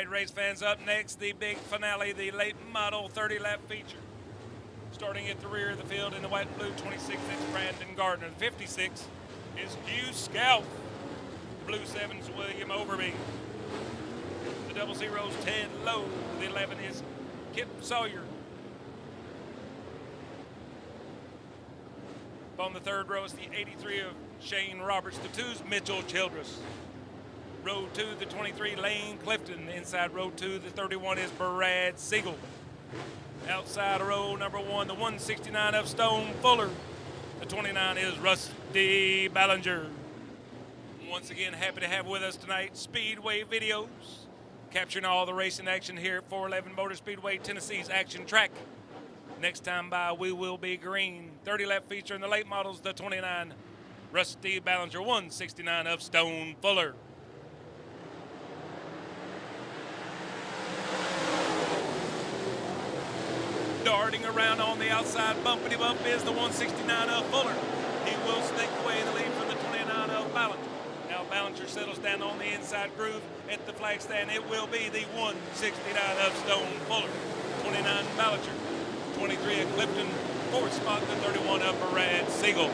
right, race fans, up next, the big finale, the late model 30-lap feature. Starting at the rear of the field in the white and blue, 26, it's Brandon Gardner. The 56 is Hugh Scout. The blue 7's William Overby. The 00's Ted Lowe. The 11 is Kip Sawyer. On the third row is the 83 of Shane Roberts. The 2's Mitchell Childress. Row 2, the 23, Lane Clifton. Inside row 2, the 31 is Brad Siegel. Outside row number 1, the 169 of Stone Fuller. The 29 is Rusty Ballinger. Once again, happy to have with us tonight Speedway Videos, capturing all the racing action here at 411 Motor Speedway, Tennessee's action track. Next time by, we will be green. 30-lap feature in the late models, the 29, Rusty Ballinger, 169 of Stone Fuller. Darting around on the outside, bumpity bump is the 169 of Fuller. He will snake away the lead from the 29 of Ballinger. Now Ballinger settles down on the inside groove at the flag stand. It will be the 169 of Stone Fuller. 29 Ballinger. 23 of Clifton. Fourth spot, the 31 of Brad Siegel.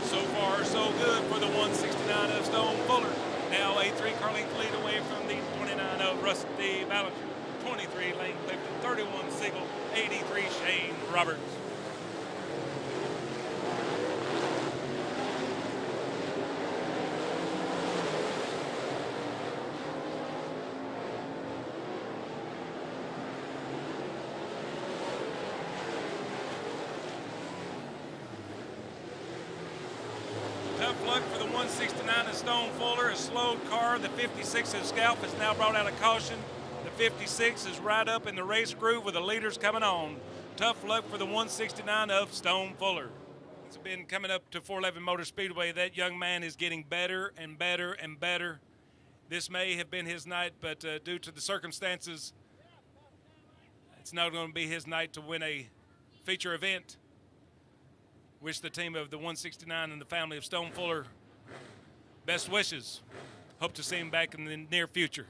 So far, so good for the 169 of Stone Fuller. Now a 3-car-length lead away from the 29 of Rusty Ballinger. 23 Lane Clifton, 31 Siegel, 83 Shane Roberts. Tough luck for the 169 of Stone Fuller. A slowed car. The 56 of Scalp has now brought out a caution. The 56 is right up in the race groove with the leaders coming on. Tough luck for the 169 of Stone Fuller. He's been coming up to 411 Motor Speedway. That young man is getting better and better and better. This may have been his night, but due to the circumstances, it's not going to be his night to win a feature event. Wish the team of the 169 and the family of Stone Fuller best wishes. Hope to see him back in the near future.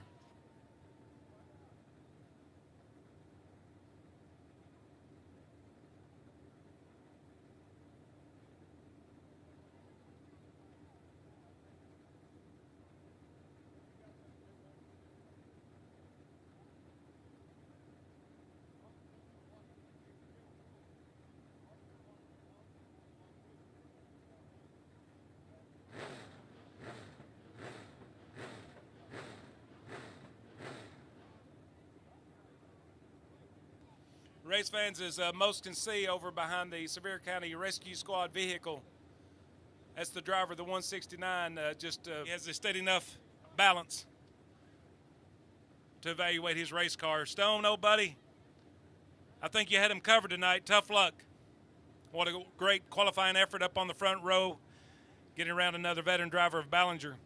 Race fans, as most can see over behind the Sevier County Rescue Squad vehicle, that's the driver of the 169. He has a steady enough balance to evaluate his race car. Stone, old buddy, I think you had him covered tonight. Tough luck. What a great qualifying effort up on the front row, getting around another veteran driver of Ballinger.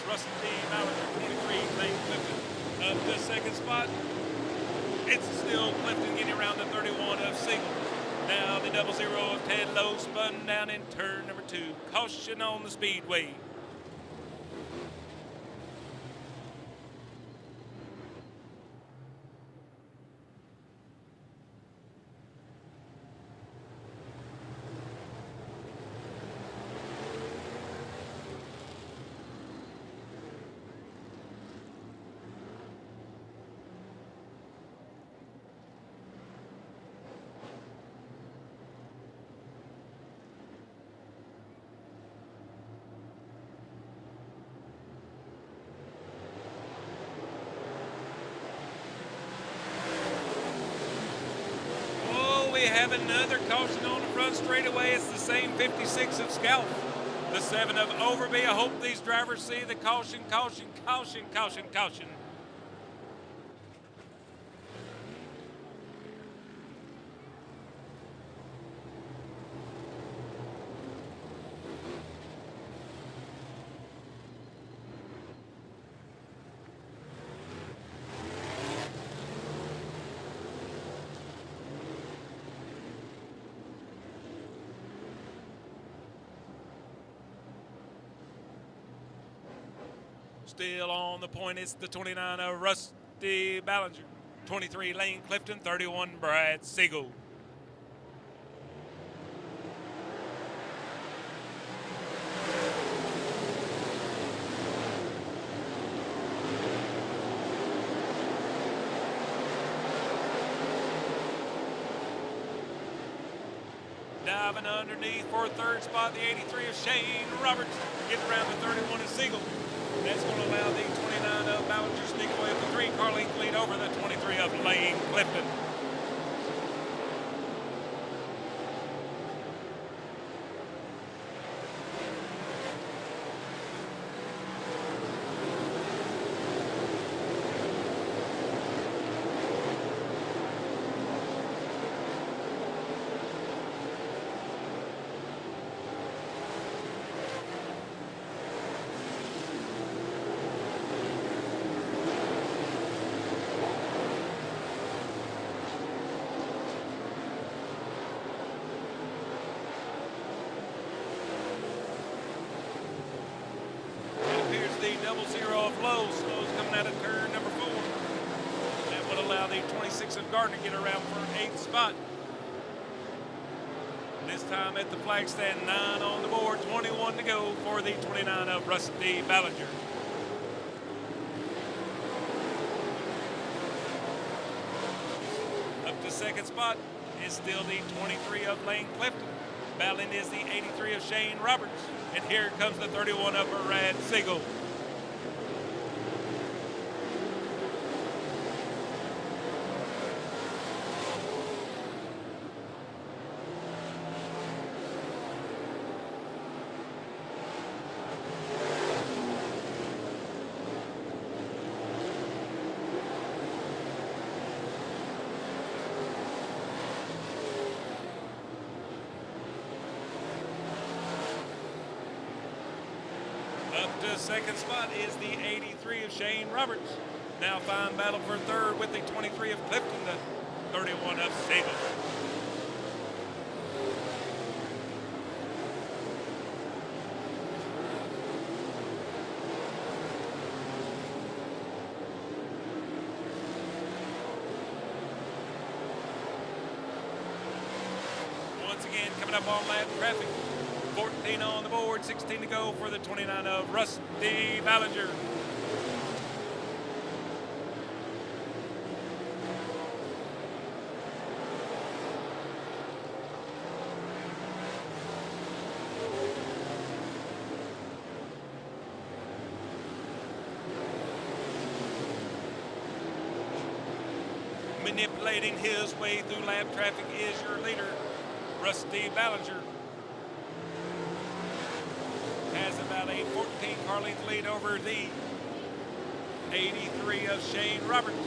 Rusty Ballinger, 23, Lane Clifton. Up the second spot, it's still Clifton getting around the 31 of Siegel. Now the 00 of Ted Lowe spun down in turn number 2. Caution on the speedway. have another caution on the front straightaway. It's the same 56 of Scalp. The 7 of Overby. I hope these drivers see the caution, caution, caution, caution, caution. Still on the point, it's the 29 of Rusty Ballinger, 23 Lane Clifton, 31 Brad Siegel. Diving underneath for a third spot, the 83 of Shane Roberts, getting around the 31 of Siegel. That's going to allow the 29 of Ballinger sneak away with the 3 car length lead over the 23 of Lane Clifton. The 00 of Lowe's. Lowe's coming out of turn number 4. That will allow the 26 of Gardner to get around for 8th spot. This time at the flag stand, 9 on the board, 21 to go for the 29 of Rusty Ballinger. Up to 2nd spot is still the 23 of Lane Clifton. Battling is the 83 of Shane Roberts. And here comes the 31 of Brad Siegel. Up to 2nd spot is the 83 of Shane Roberts. Now fine battle for 3rd with the 23 of Clifton, the 31 of Siegel. Once again, coming up on lap traffic. 14 on the board, 16 to go for the 29 of Rusty Ballinger. Manipulating his way through lap traffic is your leader, Rusty Ballinger. Has about a 14 car length lead over the 83 of Shane Roberts.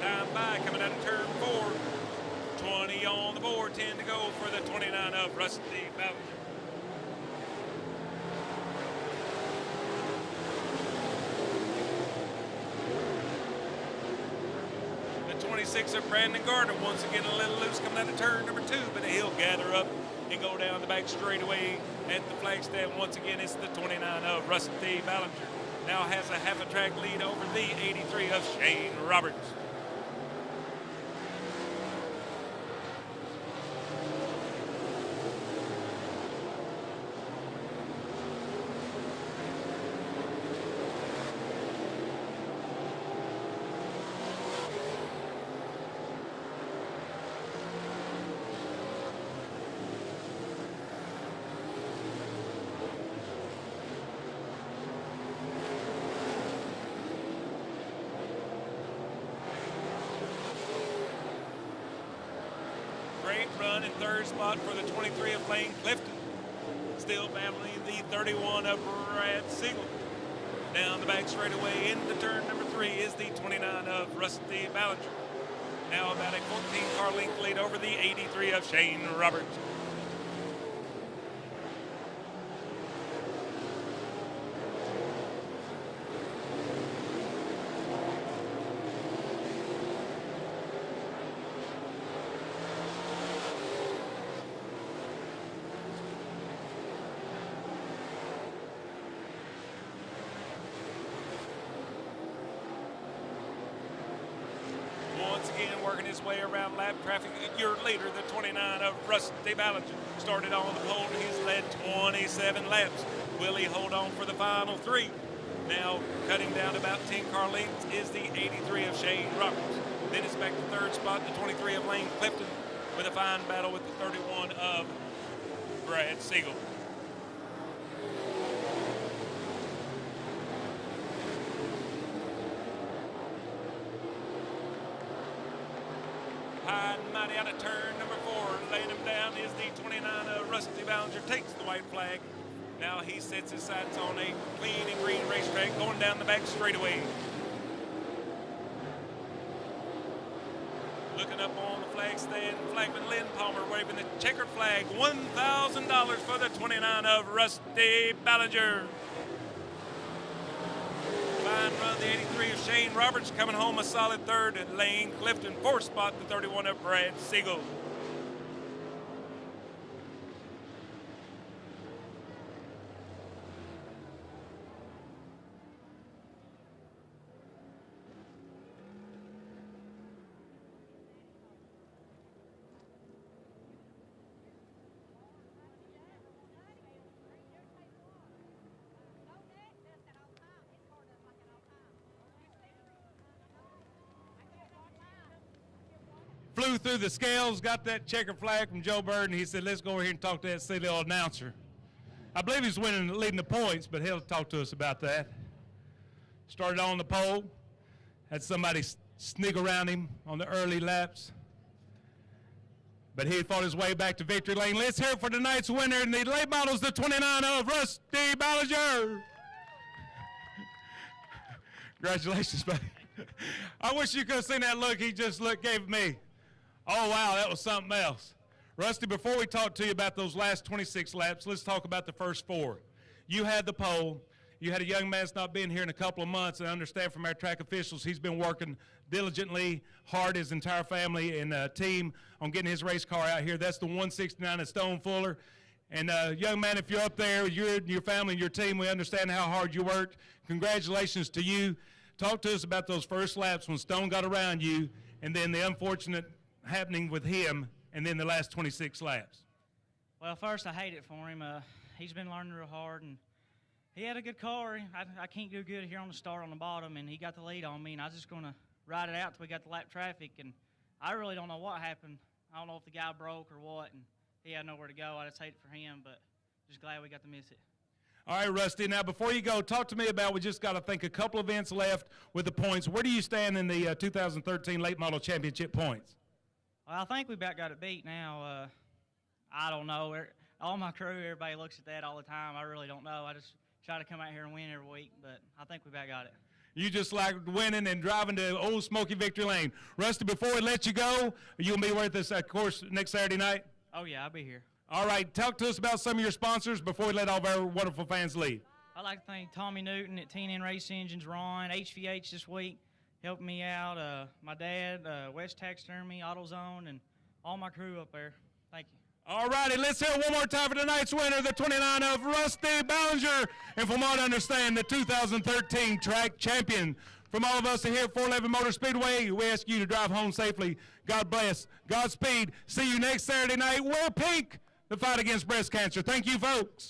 Time by coming out of turn 4. 20 on the board, 10 to go for the 29 of Rusty Ballinger. 26 of Brandon Gardner. Once again, a little loose coming out of turn number 2, but he'll gather up and go down the back straightaway at the flag stand. Once again, it's the 29 of Rusty Ballinger. Now has a half a track lead over the 83 of Shane Roberts. Great run in third spot for the 23 of Lane Clifton. Still battling the 31 of Brad Siegel. Down the back straightaway into turn number 3 is the 29 of Rusty Ballinger. Now about a 14-car length lead over the 83 of Shane Roberts. Once again, working his way around lap traffic. Your leader, the 29 of Rusty Ballinger, started on the pole. He's led 27 laps. Will he hold on for the final 3? Now cutting down about 10-car lengths is the 83 of Shane Roberts. Then it's back to third spot, the 23 of Lane Clifton, with a fine battle with the 31 of Brad Siegel. High and mighty out of turn number 4. Laying him down is the 29 of Rusty Ballinger. Takes the white flag. Now he sets his sights on a clean and green racetrack going down the back straightaway. Looking up on the flag stand, Flagman Lynn Palmer waving the checkered flag. $1,000 for the 29 of Rusty Ballinger. Fine run, the 83 of Shane Roberts coming home a solid third at Lane Clifton. Fourth spot, the 31 of Brad Siegel. Flew through the scales, got that checker flag from Joe Bird, and he said, let's go over here and talk to that silly old announcer. I believe he's leading the points, but he'll talk to us about that. Started on the pole, had somebody sneak around him on the early laps, but he fought his way back to victory lane. Let's hear it for tonight's winner in the late models, the 29 of Rusty Ballinger. Congratulations, buddy. I wish you could have seen that look he just gave me. Oh, wow, that was something else. Rusty, before we talk to you about those last 26 laps, let's talk about the first 4. You had the pole. You had a young man that's not been here in a couple of months, and I understand from our track officials he's been working diligently, hard, his entire family and team on getting his race car out here. That's the 169 at Stone Fuller. And young man, if you're up there, your family and your team, we understand how hard you worked. Congratulations to you. Talk to us about those first laps when Stone got around you, and then the unfortunate happening with him, and then the last 26 laps. Well, first, I hate it for him. He's been learning real hard, and he had a good car. I can't do good here on the start on the bottom, and he got the lead on me, and I was just going to ride it out till we got the lap traffic, and I really don't know what happened. I don't know if the guy broke or what, and he had nowhere to go. I just hate it for him, but just glad we got to miss it. All right, Rusty, now before you go, talk to me about, we just got to think a couple events left with the points. Where do you stand in the 2013 Late Model Championship points? Well, I think we about got it beat now. I don't know. All my crew, everybody looks at that all the time. I really don't know. I just try to come out here and win every week, but I think we about got it. You just like winning and driving to Old Smoky Victory Lane. Rusty, before we let you go, you'll be with us, of course, next Saturday night? Oh, yeah, I'll be here. All right, talk to us about some of your sponsors before we let all of our wonderful fans leave. I'd like to thank Tommy Newton at TN Race Engines, Ron, HVH this week, helping me out. My dad, West Taxidermy, AutoZone, and all my crew up there. Thank you. All righty, let's hear it one more time for tonight's winner, the 29 of Rusty Ballinger, and from what I understand, the 2013 track champion. From all of us here at 411 Motor Speedway, we ask you to drive home safely. God bless. Godspeed. See you next Saturday night. Wear pink. The fight against breast cancer. Thank you, folks.